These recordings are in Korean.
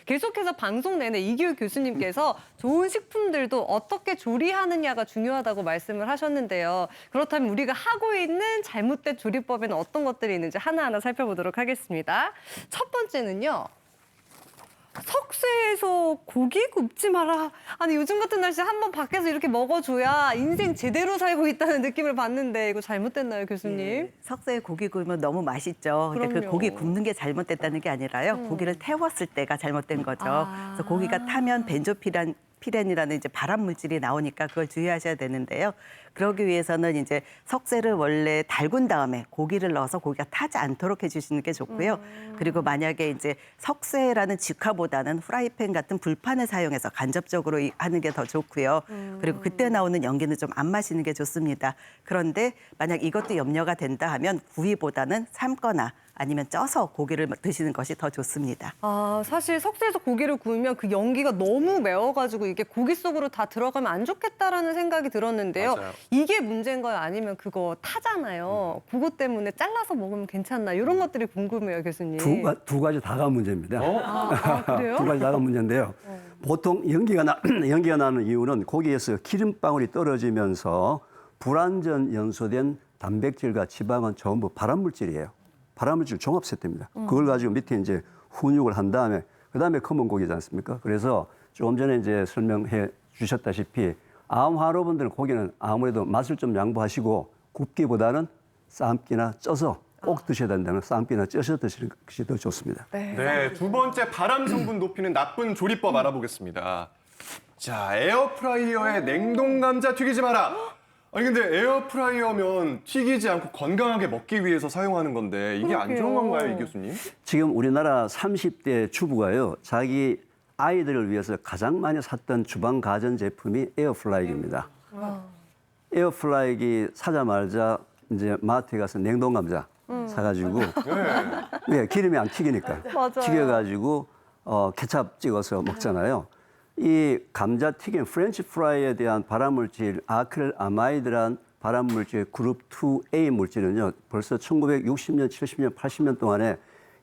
계속해서 방송 내내 이기우 교수님께서 좋은 식품들도 어떻게 조리하느냐가 중요하다고 말씀을 하셨는데요. 그렇다면 우리가 하고 있는 잘못된 조리법에는 어떤 것들이 있는지 하나하나 살펴보도록 하겠습니다. 첫 번째는요. 석쇠에서 고기 굽지 마라. 아니 요즘 같은 날씨에 한번 밖에서 이렇게 먹어줘야 인생 제대로 살고 있다는 느낌을 받는데 이거 잘못됐나요, 교수님? 네, 석쇠에 고기 구우면 너무 맛있죠. 근데 그 그럼요. 고기 굽는 게 잘못됐다는 게 아니라요. 고기를 태웠을 때가 잘못된 거죠. 그래서 고기가 타면 벤조피렌이라는 이제 발암 물질이 나오니까 그걸 주의하셔야 되는데요. 그러기 위해서는 이제 석쇠를 원래 달군 다음에 고기를 넣어서 고기가 타지 않도록 해주시는 게 좋고요. 그리고 만약에 이제 석쇠라는 직화보다는 후라이팬 같은 불판을 사용해서 간접적으로 하는 게 더 좋고요. 그리고 그때 나오는 연기는 좀 안 마시는 게 좋습니다. 그런데 만약 이것도 염려가 된다 하면 구이보다는 삶거나 아니면 쪄서 고기를 드시는 것이 더 좋습니다. 아, 사실 석쇠에서 고기를 구우면 그 연기가 너무 매워가지고 이게 고기 속으로 다 들어가면 안 좋겠다라는 생각이 들었는데요. 맞아요. 이게 문제인 거예요? 아니면 그거 타잖아요. 그거 때문에 잘라서 먹으면 괜찮나? 이런 것들이 궁금해요, 교수님. 두 가지 다가 문제입니다. 그래요? 두 가지 다가 문제인데요. 보통 연기가 나는 이유는 고기에서 기름방울이 떨어지면서 불완전 연소된 단백질과 지방은 전부 발암물질이에요. 발암물질 종합 세트입니다. 그걸 가지고 밑에 이제 훈육을 한 그다음에 검은 고기지 않습니까? 그래서 조금 전에 이제 설명해 주셨다시피 암 환우분들 고기는 아무래도 맛을 좀 양보하시고 굽기보다는 삶기나 쪄서 꼭 드셔야 된다면 삶기나 쪄서 드시는 것이 더 좋습니다. 네, 두 번째 발암 성분 높이는 나쁜 조리법 알아보겠습니다. 자, 에어프라이어에 냉동 감자 튀기지 마라. 아니 근데 에어프라이어면 튀기지 않고 건강하게 먹기 위해서 사용하는 건데 이게 안 좋은 건가요, 이 교수님? 지금 우리나라 30대 주부가요, 자기 아이들을 위해서 가장 많이 샀던 주방 가전 제품이 에어프라이기입니다. 에어프라이기 사자마자 이제 마트에 가서 냉동 감자 사가지고 네, 기름이 안 튀기니까 맞아요. 튀겨가지고 케찹 찍어서 먹잖아요. 이 감자튀김 프렌치 프라이에 대한 발암물질 아크릴아마이드란 발암물질 그룹 2A 물질은요. 벌써 1960년, 70년, 80년 동안에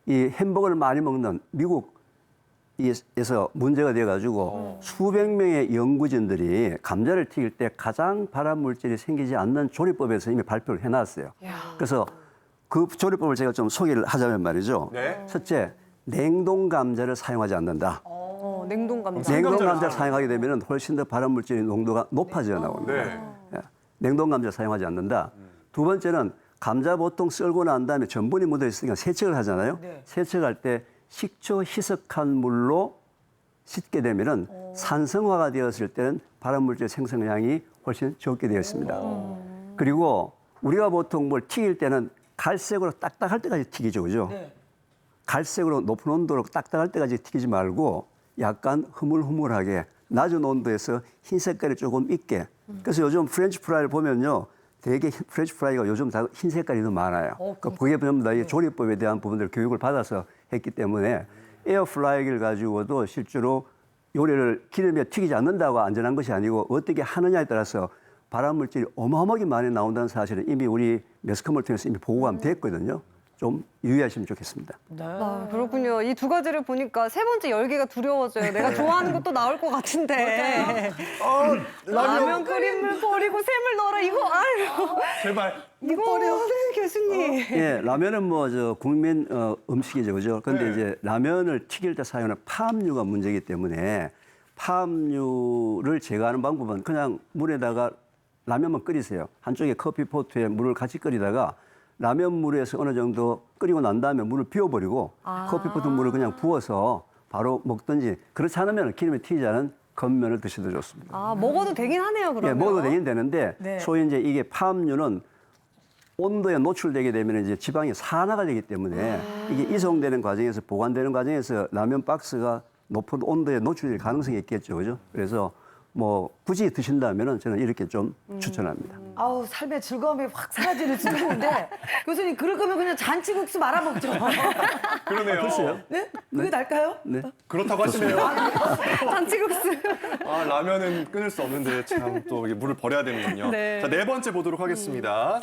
이 햄버거를 많이 먹는 미국에서 문제가 돼가지고 수백 명의 연구진들이 감자를 튀길 때 가장 발암물질이 생기지 않는 조리법에서 이미 발표를 해놨어요. 그래서 그 조리법을 제가 좀 소개를 하자면 말이죠. 네. 첫째, 냉동 감자를 사용하지 않는다. 냉동 감자. 냉동 생감자를 감자를 사용하게 되면 훨씬 더 발암물질 농도가 높아져 나옵니다. 네. 예, 냉동 감자 사용하지 않는다. 두 번째는 감자 보통 썰고 난 다음에 전분이 묻어 있으니까 세척을 하잖아요. 세척할 때 식초 희석한 물로 씻게 되면은 산성화가 되었을 때는 발암물질 생성량이 훨씬 적게 되어 있습니다. 그리고 우리가 보통 뭘 튀길 때는 갈색으로 딱딱할 때까지 튀기죠, 그죠? 갈색으로 높은 온도로 딱딱할 때까지 튀기지 말고 약간 흐물흐물하게 낮은 온도에서 흰 색깔이 조금 있게. 그래서 요즘 프렌치 프라이를 보면요. 되게 프렌치 프라이가 요즘 다 흰 색깔이 더 많아요. 그게 전부 다 이 조리법에 대한 부분들 교육을 받아서 했기 때문에 에어프라이기를 가지고도 실제로 요리를 기름에 튀기지 않는다고 안전한 것이 아니고 어떻게 하느냐에 따라서 발암물질이 어마어마하게 많이 나온다는 사실은 이미 우리 매스컴을 통해서 이미 보고가 됐거든요. 좀 유의하시면 좋겠습니다. 아, 그렇군요. 이 두 가지를 보니까 세 번째 열기가 두려워져요. 내가 좋아하는 것도 나올 것 같은데. 라면 끓인 물 버리고 샘을 넣어라. 이거 아유. 제발. 이거 네, 교수님. 예, 라면은 뭐 저 국민 음식이죠, 그죠? 근데 네. 이제 라면을 튀길 때 사용하는 파업류가 문제이기 때문에 파업류를 제거하는 방법은 그냥 물에다가 라면만 끓이세요. 한쪽에 커피포트에 물을 같이 끓이다가 라면 물에서 어느 정도 끓이고 난 다음에 물을 비워버리고 커피포트 물을 그냥 부어서 바로 먹든지 그렇지 않으면 기름에 튀지 않은 겉면을 드셔도 좋습니다. 아, 먹어도 되긴 하네요, 그러면. 예, 먹어도 되긴 되는데 소위 이제 이게 파업류는 온도에 노출되게 되면 이제 지방이 산화가 되기 때문에 이게 이송되는 과정에서 보관되는 과정에서 라면 박스가 높은 온도에 노출될 가능성이 있겠죠, 그죠? 그래서 뭐 굳이 드신다면은 저는 이렇게 좀 추천합니다. 아우 삶의 즐거움이 확 사라지는 순간인데 교수님 그럴 거면 그냥 잔치국수 말아 먹죠. 그러네요. 글쎄요. 네? 그게 날까요? 네. 그렇다고 하시네요. 잔치국수. 아, 라면은 끊을 수 없는데 참 또 물을 버려야 되는군요. 네. 자, 네 번째 보도록 하겠습니다.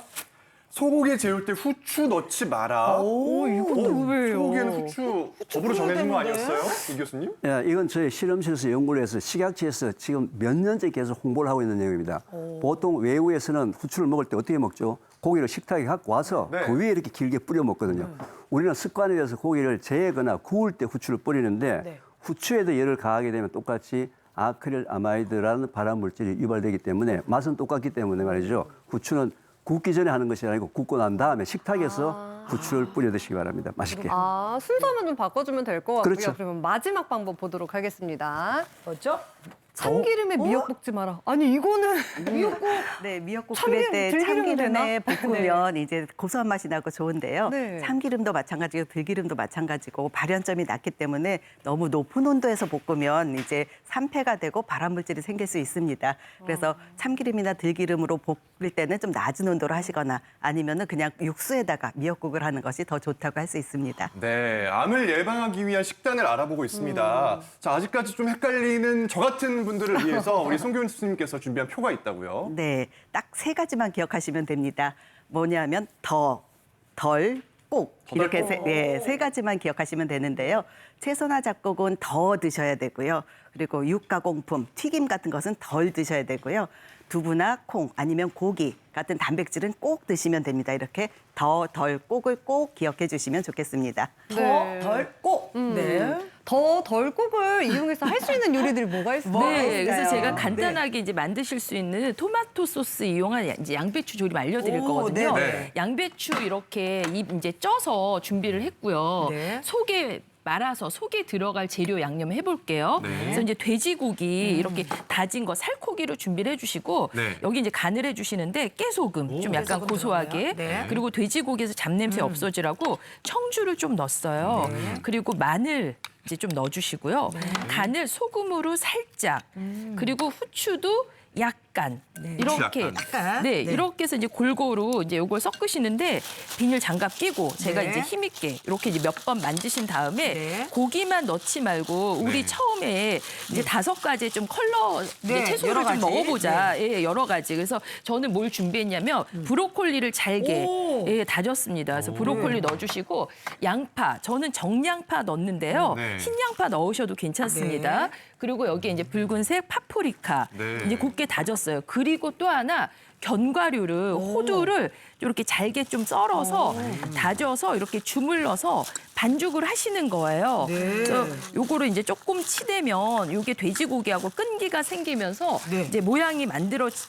소고기 재울 때 후추 넣지 마라. 이것도 왜요? 소고기에는 후추 법으로 정해진 거 때문에. 아니었어요? 이 교수님? 예, 이건 저희 실험실에서 연구를 해서 식약처에서 지금 몇 년째 계속 홍보를 하고 있는 내용입니다. 보통 외국에서는 후추를 먹을 때 어떻게 먹죠? 고기를 식탁에 갖고 와서 네. 그 위에 이렇게 길게 뿌려 먹거든요. 우리는 습관에 의해서 고기를 재거나 구울 때 후추를 뿌리는데 네. 후추에도 열을 가하게 되면 똑같이 아크릴 아마이드라는 발암 물질이 유발되기 때문에 맛은 똑같기 때문에 말이죠. 후추는 굽기 전에 하는 것이 아니고 굽고 난 다음에 식탁에서 후추를 뿌려 드시기 바랍니다. 맛있게. 순서만 좀 바꿔주면 될 것 같고요. 그렇죠. 그러면 마지막 방법 보도록 하겠습니다. 뭐죠? 참기름에 미역 볶지 마라. 아니 이거는 네, 미역국 참기름, 끓일 때 들기름 참기름에 볶으면 이제 고소한 맛이 나고 좋은데요. 네. 참기름도 마찬가지고 들기름도 마찬가지고 발연점이 낮기 때문에 너무 높은 온도에서 볶으면 이제 산패가 되고 발암물질이 생길 수 있습니다. 그래서 참기름이나 들기름으로 볶을 때는 좀 낮은 온도로 하시거나 아니면은 그냥 육수에다가 미역국을 하는 것이 더 좋다고 할 수 있습니다. 네, 암을 예방하기 위한 식단을 알아보고 있습니다. 자, 아직까지 좀 헷갈리는 저 같은 분들을 위해서 우리 송 교수님께서 준비한 표가 있다고요. 네, 딱 세 가지만 기억하시면 됩니다. 뭐냐면 더, 덜, 꼭 이렇게 세 가지만 기억하시면 되는데요. 채소나 잡곡은 더 드셔야 되고요. 그리고 육가공품, 튀김 같은 것은 덜 드셔야 되고요. 두부나 콩 아니면 고기 같은 단백질은 꼭 드시면 됩니다. 이렇게 더, 덜, 꼭을 꼭 기억해 주시면 좋겠습니다. 네. 덜 꼭. 네. 더 덜국을 이용해서 할 수 있는 요리들이 뭐가 있을까요? 네, 그래서 있을까요? 제가 간단하게 이제 만드실 수 있는 토마토 소스 이용한 이제 양배추 조림 알려드릴 거거든요. 네네. 양배추 이렇게 이제 쪄서 준비를 했고요. 네. 속에 말아서 속에 들어갈 재료 양념 해볼게요. 네. 그래서 이제 돼지고기 이렇게 다진 거 살코기로 준비를 해주시고 네. 여기 이제 간을 해주시는데 깨소금 좀 약간 깨소금 고소하게 들어가요? 네. 그리고 돼지고기에서 잡냄새 없어지라고 청주를 좀 넣었어요. 그리고 마늘 이제 좀 넣어주시고요. 간을 소금으로 살짝 그리고 후추도 약간 이렇게 약간. 네, 네. 이렇게 해서 이제 골고루 이제 요걸 섞으시는데 비닐 장갑 끼고 제가 네. 이제 힘 있게 이렇게 이제 몇 번 만드신 다음에 네. 고기만 넣지 말고 우리 네. 처음에 이제 5가지 좀 컬러 이제 네, 채소를 여러 좀 가지. 먹어보자. 예, 여러 가지. 그래서 저는 뭘 준비했냐면 브로콜리를 잘게 오. 예, 다졌습니다. 그래서 브로콜리 넣어주시고 양파, 저는 정양파 넣는데요. 네. 흰 양파 넣으셔도 괜찮습니다. 네. 그리고 여기 이제 붉은색 파프리카 네. 이제 곱게 다졌어요. 그리고 또 하나 견과류를 호두를 이렇게 잘게 좀 썰어서 다져서 이렇게 주물러서 반죽을 하시는 거예요. 네. 그래서 요거를 이제 조금 치대면 요게 돼지고기하고 끈기가 생기면서 네. 이제 모양이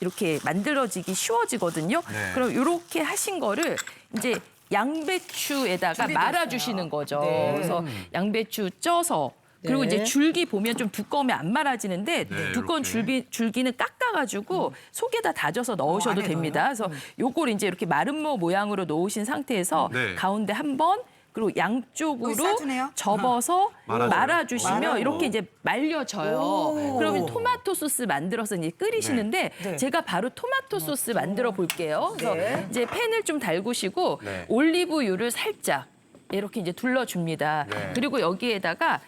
이렇게 만들어지기 쉬워지거든요. 네. 그럼 요렇게 하신 거를 이제 양배추에다가 준비됐어요. 말아주시는 거죠. 네. 그래서 양배추 쪄서 그리고 네. 이제 줄기 보면 좀 두꺼우면 안 말아지는데 네, 두꺼운 이렇게. 줄기는 깎아가지고 속에다 다져서 넣으셔도 안에 됩니다. 그래서 요걸 이제 이렇게 마름모 모양으로 놓으신 상태에서 네. 가운데 한 번 그리고 양쪽으로 여기 싸주네요. 접어서 말아줘요. 말아주시면 말아요. 이렇게 이제 말려져요. 오. 그러면 토마토 소스 만들어서 이제 끓이시는데 네. 제가 바로 토마토 소스 만들어 볼게요. 그래서 네. 이제 팬을 좀 달구시고 네. 올리브유를 살짝 이렇게 이제 둘러줍니다. 네. 그리고 여기에다가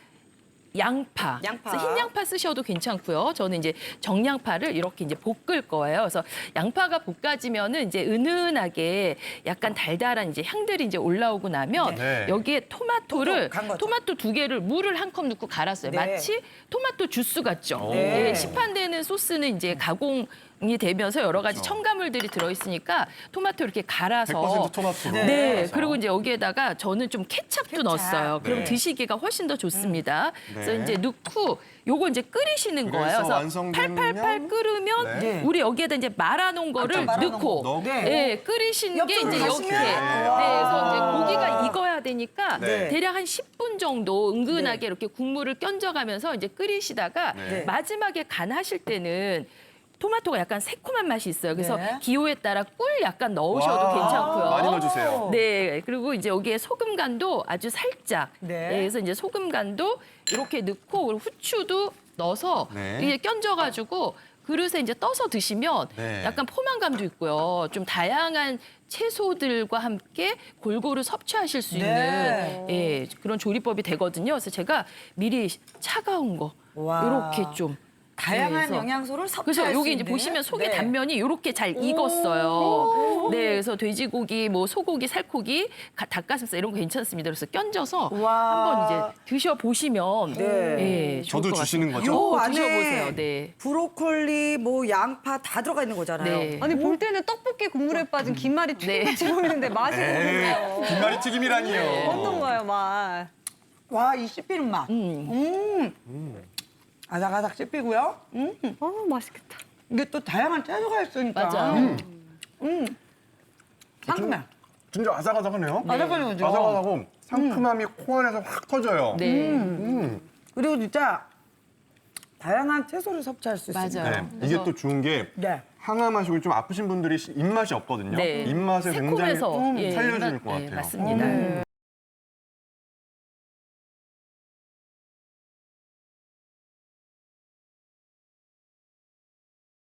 양파. 양파. 그래서 흰 양파 쓰셔도 괜찮고요. 저는 이제 정양파를 이렇게 이제 볶을 거예요. 그래서 양파가 볶아지면은 이제 은은하게 약간 달달한 이제 향들이 이제 올라오고 나면 네. 여기에 토마토를 간 거죠. 토마토 2개를 물을 한 컵 넣고 갈았어요. 네. 마치 토마토 주스 같죠. 네. 네, 시판되는 소스는 이제 가공이 되면서 여러 가지 첨가물들이 들어있으니까 토마토 이렇게 갈아서 100% 토마토로. 네, 그래서. 그리고 이제 여기에다가 저는 좀 케찹도 넣었어요. 그럼 네. 드시기가 훨씬 더 좋습니다. 그래서 네. 이제 넣고 요거 이제 끓이시는 그래서 거예요. 그래서 완성되면 팔팔팔 끓으면 네. 우리 여기에다 이제 말아놓은 거를 말아놓은 넣고 거. 네. 네, 끓이신 게 옆으로 이제 가시면 이렇게 네, 그래서 이제 고기가 익어야 되니까 네. 대략 한 10분 정도 은근하게 이렇게 국물을 견져가면서 이제 끓이시다가 네. 마지막에 간하실 때는 토마토가 약간 새콤한 맛이 있어요. 그래서 네. 기호에 따라 꿀 약간 넣으셔도 와, 괜찮고요. 많이 넣어주세요. 네, 그리고 이제 여기에 소금 간도 아주 살짝. 네. 네. 그래서 이제 소금 간도 이렇게 넣고 그리고 후추도 넣어서 네. 이게 견져가지고 그릇에 이제 떠서 드시면 네. 약간 포만감도 있고요. 좀 다양한 채소들과 함께 골고루 섭취하실 수 있는 네. 예, 그런 조리법이 되거든요. 그래서 제가 미리 차가운 거 와. 이렇게 좀 다양한 그래서- 영양소를 섭취할 그래서 수 여기 이제 있는? 보시면 속의 네. 단면이 이렇게 잘 익었어요. 네, 그래서 돼지고기, 뭐 소고기, 살코기, 닭가슴살 이런 거 괜찮습니다. 그래서 껴져서 와. 한번 이제 드셔 보시면 네. 좋을 저도 것 주시는 같습니다. 거죠? 요 안에 드셔보세요. 네. 브로콜리, 뭐 양파 다 들어가 있는 거잖아요. 네. 아니 볼 때는 떡볶이 국물에 빠진 김말이 튀김같이 보이는데 맛이 모르네요. 김말이 튀김이라니요. 어떤가요, 맛? 와, 이 씹히는 맛. 아삭아삭 씹히고요. 맛있겠다. 이게 또 다양한 채소가 있으니까. 맞아요. 상큼해. 진짜 아삭아삭하네요. 아삭아삭하죠. 아삭아삭하고 상큼함이 코 안에서 확 터져요. 네. 그리고 진짜 다양한 채소를 섭취할 수 있습니다. 맞아요. 네, 이게 또 좋은 게 네. 항암하시고 좀 아프신 분들이 입맛이 없거든요. 네. 입맛을 굉장히 새콤해서 예, 살려줄 입맛- 것 예, 같아요. 맞습니다.